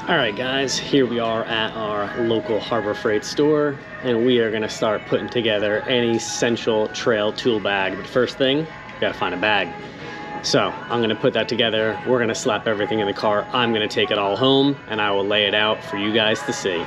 All right guys, here we are at our local Harbor Freight store, and we are gonna start putting together an essential trail tool bag. But first thing, we gotta find a bag. So I'm gonna put that together. We're gonna slap everything in the car. I'm gonna take it all home and I will lay it out for you guys to see.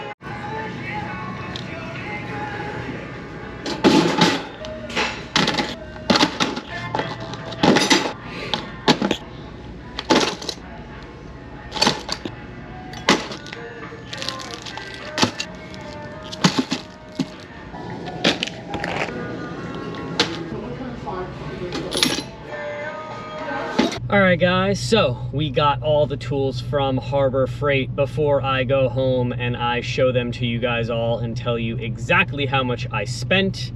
All right guys, so we got all the tools from Harbor Freight. Before I go home and I show them to you guys all and tell you exactly how much I spent,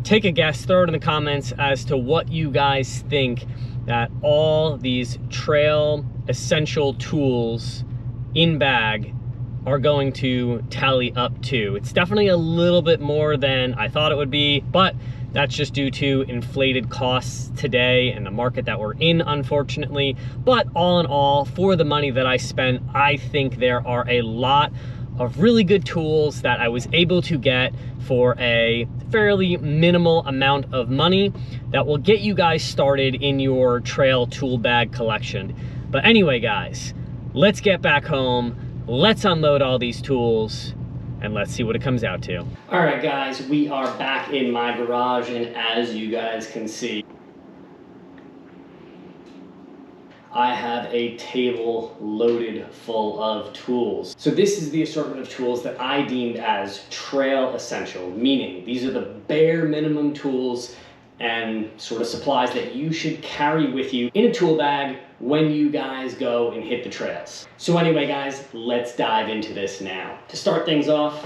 take a guess, throw it in the comments as to what you guys think that all these trail essential tools in bag are going to tally up to. It's definitely a little bit more than I thought it would be, but that's just due to inflated costs today and the market that we're in, unfortunately. But all in all, for the money that I spent, I think there are a lot of really good tools that I was able to get for a fairly minimal amount of money that will get you guys started in your trail tool bag collection. But anyway, guys, let's get back home. Let's unload all these tools and let's see what it comes out to. All right, guys, we are back in my garage, and as you guys can see, I have a table loaded full of tools. So this is the assortment of tools that I deemed as trail essential, meaning these are the bare minimum tools and sort of supplies that you should carry with you in a tool bag when you guys go and hit the trails. So anyway guys, let's dive into this now. To start things off,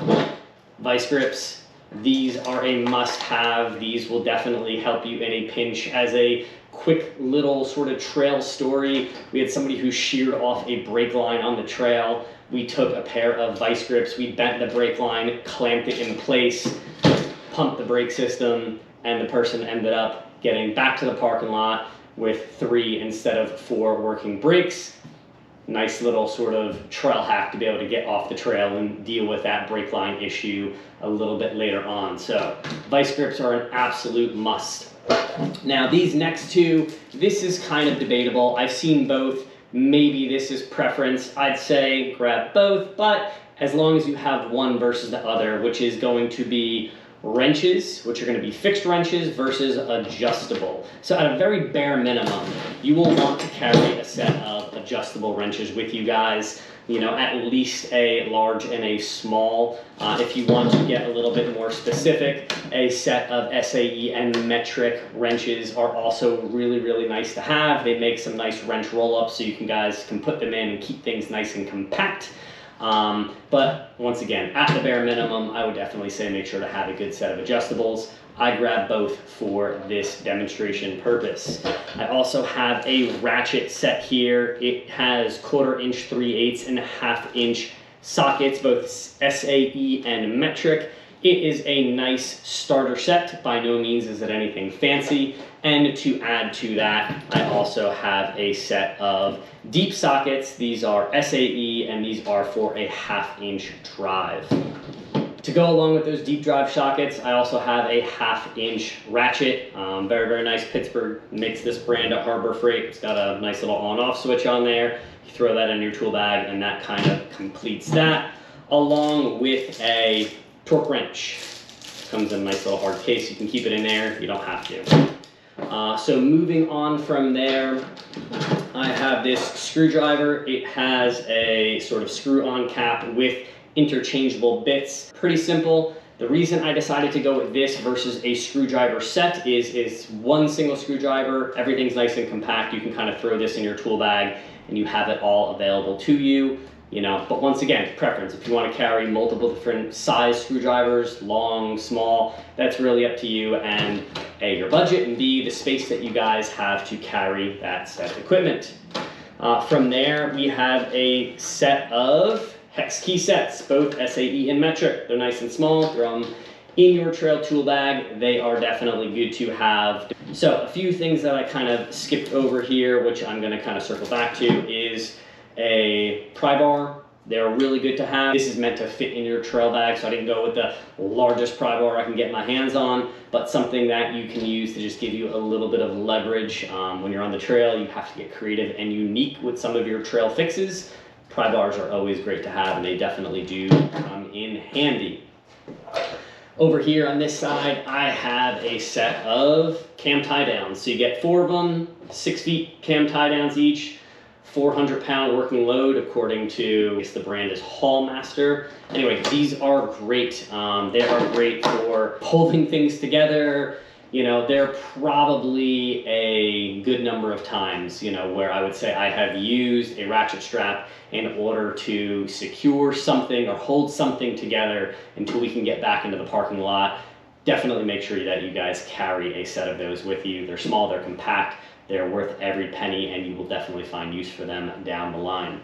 vice grips. These are a must-have. These will definitely help you in a pinch. As a quick little sort of trail story, we had somebody who sheared off a brake line on the trail. We took a pair of vice grips, we bent the brake line, clamped it in place, pumped the brake system, and the person ended up getting back to the parking lot with 3 instead of 4 working brakes. Nice little sort of trail hack to be able to get off the trail and deal with that brake line issue a little bit later on. So vice grips are an absolute must. Now these next two, this is kind of debatable. I've seen both. Maybe this is preference. I'd say grab both, but as long as you have one versus the other, which is going to be wrenches, which are going to be fixed wrenches versus adjustable. So at a very bare minimum, you will want to carry a set of adjustable wrenches with you guys. You know, at least a large and a small. If you want to get a little bit more specific, a set of SAE and metric wrenches are also really, really nice to have. They make some nice wrench roll-ups so you guys can put them in and keep things nice and compact. But once again, at the bare minimum, I would definitely say make sure to have a good set of adjustables. I grabbed both for this demonstration purpose. I also have a ratchet set here. It has 1/4 inch, 3/8 and 1/2 inch sockets, both SAE and metric. It is a nice starter set. By no means is it anything fancy. And to add to that, I also have a set of deep sockets. These are SAE and these are for a 1/2 inch drive. To go along with those deep drive sockets, I also have a 1/2 inch ratchet. Very, very nice. Pittsburgh makes this brand at Harbor Freight. It's got a nice little on-off switch on there. You throw that in your tool bag and that kind of completes that, along with a torque wrench. Comes in a nice little hard case. You can keep it in there. You don't have to. So moving on from there, I have this screwdriver. It has a sort of screw-on cap with interchangeable bits. Pretty simple. The reason I decided to go with this versus a screwdriver set is it's one single screwdriver. Everything's nice and compact. You can kind of throw this in your tool bag and you have it all available to you. You know, but once again, preference. If you want to carry multiple different size screwdrivers, long, small, that's really up to you and A, your budget, and B, the space that you guys have to carry that set of equipment. From there, we have a set of hex key sets, both SAE and metric. They're nice and small. Throw them in your trail tool bag. They are definitely good to have. So a few things that I kind of skipped over here, which I'm going to kind of circle back to, is a pry bar, They're really good to have. This is meant to fit in your trail bag, so I didn't go with the largest pry bar I can get my hands on, but something that you can use to just give you a little bit of leverage. When you're on the trail, you have to get creative and unique with some of your trail fixes. Pry bars are always great to have, and they definitely do come in handy. Over here on this side, I have a set of cam tie downs. So you get 4 of them, 6 feet cam tie downs each. 400-pound working load according to, I guess the brand is Hallmaster. Anyway, these are great. They are great for holding things together. You know, they're probably a good number of times, you know, where I would say I have used a ratchet strap in order to secure something or hold something together until we can get back into the parking lot. Definitely make sure that you guys carry a set of those with you. They're small, they're compact. They're worth every penny, and you will definitely find use for them down the line.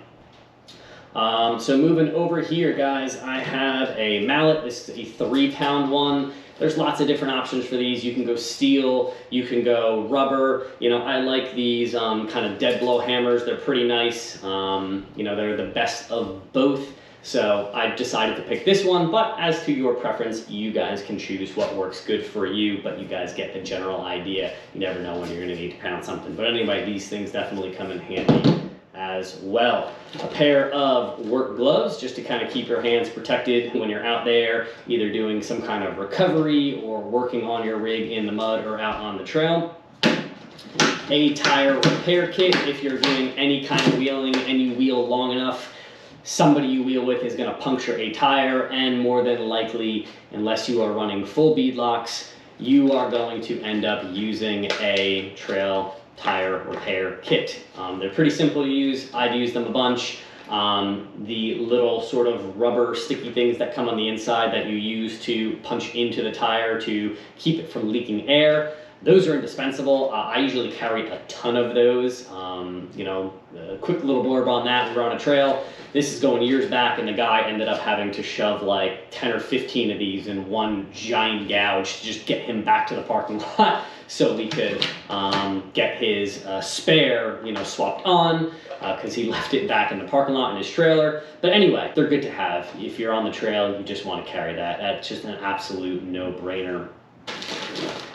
So moving over here, guys, I have a mallet. This is a 3-pound one. There's lots of different options for these. You can go steel, you can go rubber. You know, I like these kind of dead blow hammers. They're pretty nice. You know, they're the best of both. So I decided to pick this one, but as to your preference, you guys can choose what works good for you, but you guys get the general idea. You never know when you're gonna need to pound something. But anyway, these things definitely come in handy as well. A pair of work gloves just to kind of keep your hands protected when you're out there, either doing some kind of recovery or working on your rig in the mud or out on the trail. A tire repair kit if you're doing any kind of wheeling and you wheel long enough. Somebody you wheel with is going to puncture a tire, and more than likely, unless you are running full bead locks, you are going to end up using a trail tire repair kit. They're pretty simple to use. I've used them a bunch. The little sort of rubber sticky things that come on the inside that you use to punch into the tire to keep it from leaking air, those are indispensable. I usually carry a ton of those. You know, a quick little blurb on that, we're on a trail. This is going years back, and the guy ended up having to shove like 10 or 15 of these in one giant gouge to just get him back to the parking lot so we could get his spare, you know, swapped on because he left it back in the parking lot in his trailer. But anyway, they're good to have. If you're on the trail, you just want to carry that. That's just an absolute no-brainer.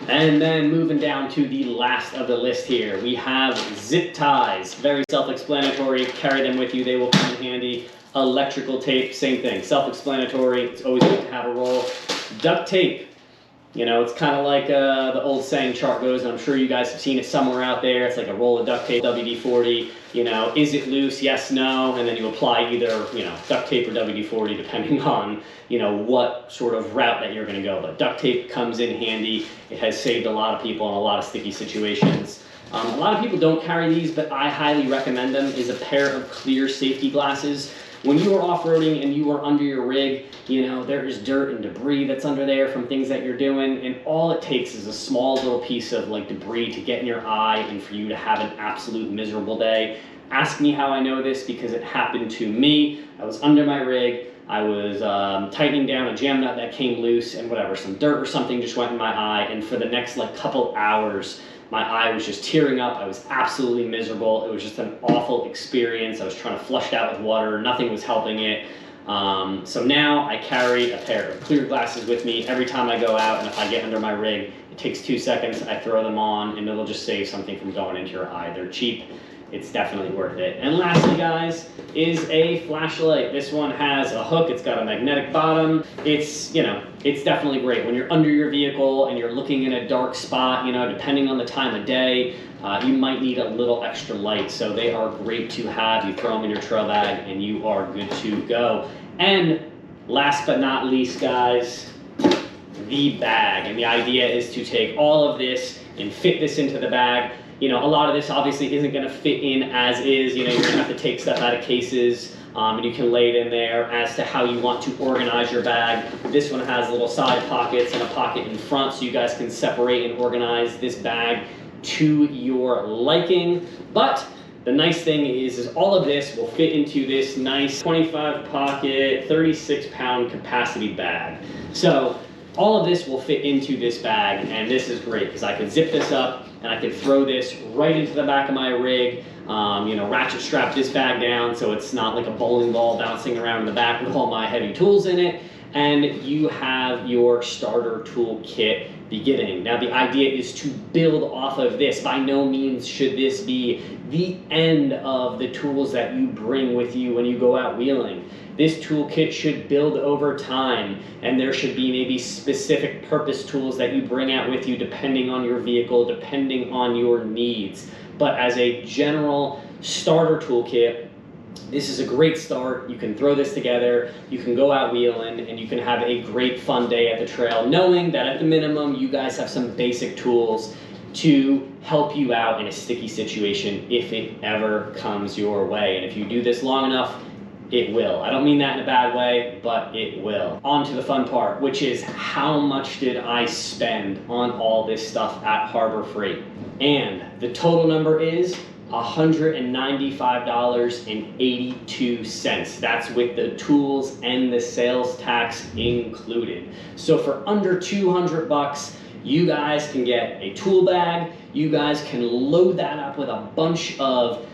And then moving down to the last of the list here, we have zip ties. Very self-explanatory. Carry them with you. They will come in handy. Electrical tape, same thing. Self-explanatory. It's always good to have a roll. Duct tape. You know, it's kind of like the old saying chart goes, and I'm sure you guys have seen it somewhere out there. It's like a roll of duct tape, WD-40. You know, is it loose? Yes, no. And then you apply either, you know, duct tape or WD-40 depending on, you know, what sort of route that you're going to go. But duct tape comes in handy. It has saved a lot of people in a lot of sticky situations. A lot of people don't carry these, but I highly recommend them. Is a pair of clear safety glasses. When you are off-roading and you are under your rig, you know, there is dirt and debris that's under there from things that you're doing, and all it takes is a small little piece of like debris to get in your eye and for you to have an absolute miserable day. Ask me how I know this, because it happened to me. I was under my rig, I was tightening down a jam nut that came loose, and whatever, some dirt or something just went in my eye, and for the next like couple hours, my eye was just tearing up. I was absolutely miserable. It was just an awful experience. I was trying to flush it out with water. Nothing was helping it. So now I carry a pair of clear glasses with me every time I go out, and if I get under my rig, it takes 2 seconds. I throw them on, and it'll just save something from going into your eye. They're cheap. It's definitely worth it. And lastly, guys, is a flashlight. This one has a hook. It's got a magnetic bottom. It's, you know, it's definitely great when you're under your vehicle and you're looking in a dark spot. You know, depending on the time of day, you might need a little extra light. So they are great to have. You throw them in your trail bag and you are good to go. And last but not least, guys, the bag. And the idea is to take all of this and fit this into the bag. You know, a lot of this obviously isn't going to fit in as is. You know, you're going to have to take stuff out of cases, and you can lay it in there as to how you want to organize your bag. This one has little side pockets and a pocket in front, so you guys can separate and organize this bag to your liking. But the nice thing is all of this will fit into this nice 25 pocket, 36-pound capacity bag. So all of this will fit into this bag, and this is great because I can zip this up and I can throw this right into the back of my rig. ratchet strap this bag down so it's not like a bowling ball bouncing around in the back with all my heavy tools in it. And you have your starter tool kit beginning. Now the idea is to build off of this. By no means should this be the end of the tools that you bring with you when you go out wheeling. This toolkit should build over time, and there should be maybe specific purpose tools that you bring out with you depending on your vehicle, depending on your needs. But as a general starter toolkit, this is a great start. You can throw this together, you can go out wheeling, and you can have a great fun day at the trail, knowing that at the minimum, you guys have some basic tools to help you out in a sticky situation if it ever comes your way. And if you do this long enough, it will. I don't mean that in a bad way, but it will. On to the fun part, which is how much did I spend on all this stuff at Harbor Freight? And the total number is $195.82. That's with the tools and the sales tax included. So for under 200 bucks, you guys can get a tool bag. You guys can load that up with a bunch of,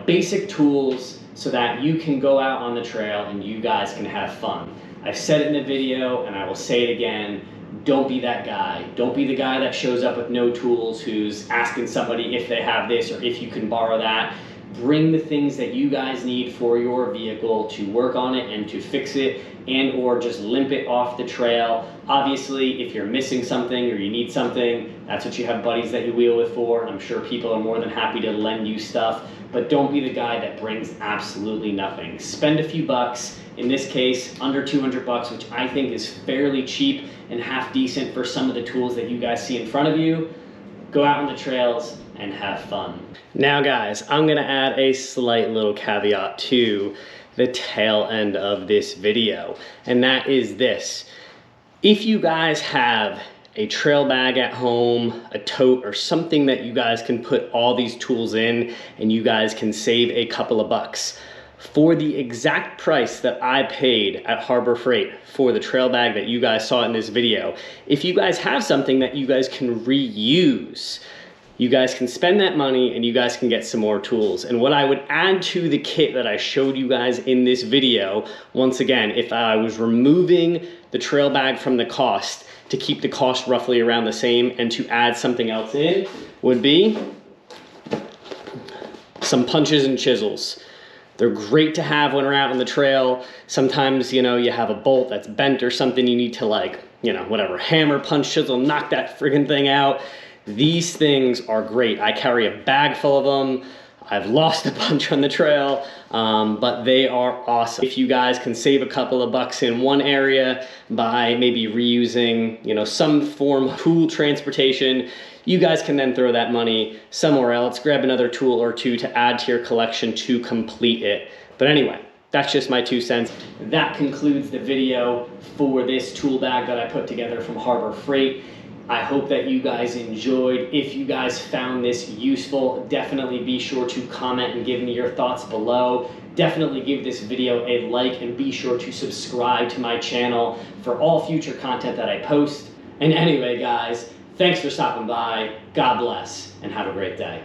basic tools so that you can go out on the trail and you guys can have fun. I've said it in the video and I will say it again. Don't be that guy. Don't be the guy that shows up with no tools who's asking somebody if they have this or if you can borrow that. Bring the things that you guys need for your vehicle to work on it and to fix it, and or just limp it off the trail. Obviously, if you're missing something or you need something, that's what you have buddies that you wheel with for. I'm sure people are more than happy to lend you stuff, but don't be the guy that brings absolutely nothing. Spend a few bucks, in this case, under 200 bucks, which I think is fairly cheap and half decent for some of the tools that you guys see in front of you. Go out on the trails and have fun. Now guys, I'm gonna add a slight little caveat to the tail end of this video, and that is this. If you guys have a trail bag at home, a tote, or something that you guys can put all these tools in and you guys can save a couple of bucks, for the exact price that I paid at Harbor Freight for the trail bag that you guys saw in this video, if you guys have something that you guys can reuse, you guys can spend that money and you guys can get some more tools. And what I would add to the kit that I showed you guys in this video, once again, if I was removing the trail bag from the cost to keep the cost roughly around the same and to add something else in, would be some punches and chisels. They're great to have when we're out on the trail. Sometimes, you have a bolt that's bent or something you need to whatever, hammer, punch, chisel, knock that friggin' thing out. These things are great. I carry a bag full of them. I've lost a bunch on the trail, but they are awesome. If you guys can save a couple of bucks in one area by maybe reusing, some form of tool transportation, you guys can then throw that money somewhere else, grab another tool or two to add to your collection to complete it. But anyway, that's just my 2 cents. That concludes the video for this tool bag that I put together from Harbor Freight. I hope that you guys enjoyed. If you guys found this useful, definitely be sure to comment and give me your thoughts below. Definitely give this video a like and be sure to subscribe to my channel for all future content that I post. And anyway, guys, thanks for stopping by. God bless and have a great day.